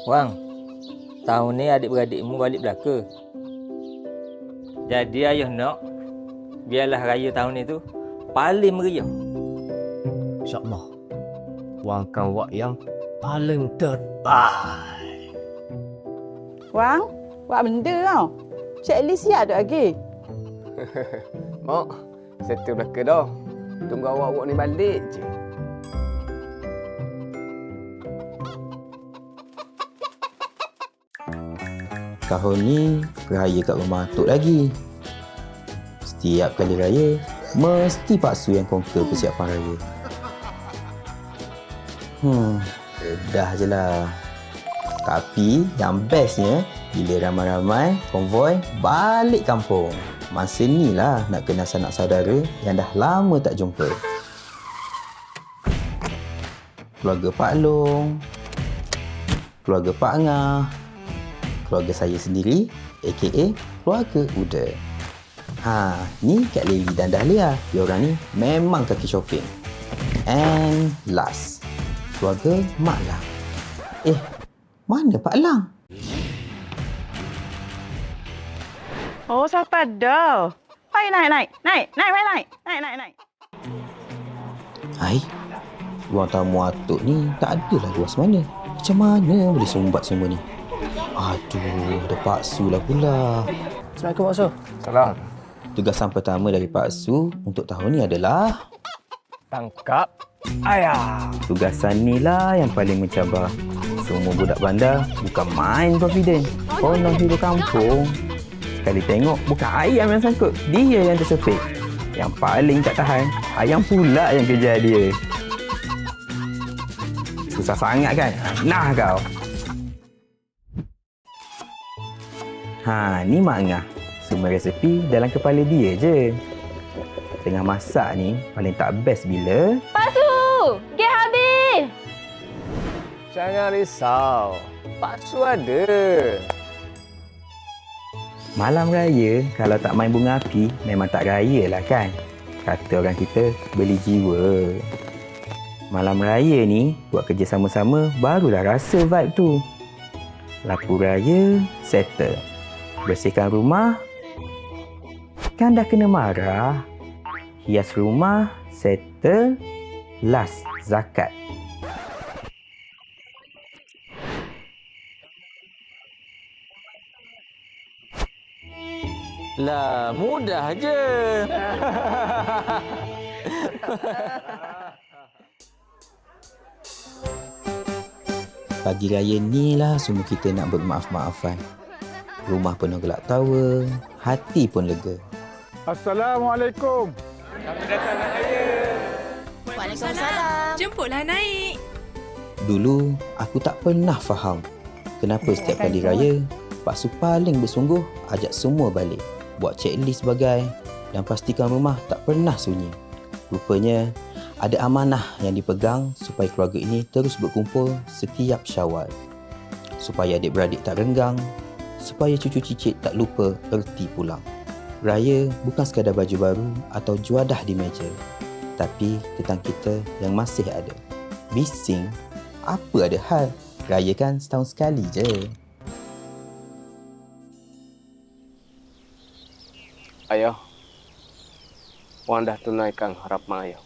Wang, tahun ni adik-beradikmu balik belaka. Jadi ayah nak, biarlah raya tahun ni tu paling meriah. InsyaAllah. Wang akan buat yang paling terbaik. Wang, buat benda tau. Checklist siap ada lagi. Mak, settle belaka dah. Tunggu awak-awak ni balik je. Tahun ni raya kat rumah atuk lagi. Setiap kali raya, mesti Pak Su yang conquer persiapan raya. Dah je lah. Tapi yang bestnya, bila ramai-ramai konvoi balik kampung. Masa ni lah nak kenal sanak saudara yang dah lama tak jumpa. Keluarga Pak Long, keluarga Pak Ngah, keluarga saya sendiri, a.k.a. keluarga Uda. Ni Kak Lily dan Dahlia. Diorang ni memang kaki shopping. And last, keluarga Mak Lang. Mana Pak Lang? Oh, siapa dah? Naik. Hai, ruang tamu atuk ni tak adalah luas mana. Macam mana boleh sumbat semua ni? Aduh, ada Pak Su lah pula. Assalamualaikum Pak Su. Salam. Tugasan pertama dari Pak Su untuk tahun ni adalah Tangkap ayam. tugasan ni lah yang paling mencabar. Semua budak bandar bukan main confident. Konon hidup kampung. Sekali tengok bukan ayam yang sangkut, dia yang tersepit. Yang paling tak tahan, ayam pula yang kejar dia. Susah sangat kan? Nah kau. Ni Mak Ngah. Semua resepi dalam kepala dia je. Tengah masak ni, paling tak best bila Pak Su, gas habis. Jangan risau. Pak Su ada. malam raya kalau tak main bunga api memang tak raya lah kan. Kata orang kita beli jiwa. Malam raya ni buat kerja sama-sama barulah rasa vibe tu. Lampu raya settle. Bersihkan rumah kan dah kena marah. Hias rumah settle. Last zakat. Lah, mudah je. Pagi raya ni lah semua kita nak bermaaf-maafan. Rumah penuh gelak tawa, hati pun lega. Assalamualaikum. Waalaikumsalam. Jemputlah naik. Dulu aku tak pernah faham kenapa setiap kali raya Pak Su paling bersungguh ajak semua balik. Buat checklist sebagai dan pastikan rumah tak pernah sunyi. Rupanya ada amanah yang dipegang supaya keluarga ini terus berkumpul setiap Syawal. Supaya adik-beradik tak renggang, supaya cucu cicit tak lupa erti pulang. Raya bukan sekadar baju baru atau juadah di meja, tapi tentang kita yang masih ada. Bising, apa ada hal? Raya kan setahun sekali je. Ayah, Wang dah tunaikan harapan ayah.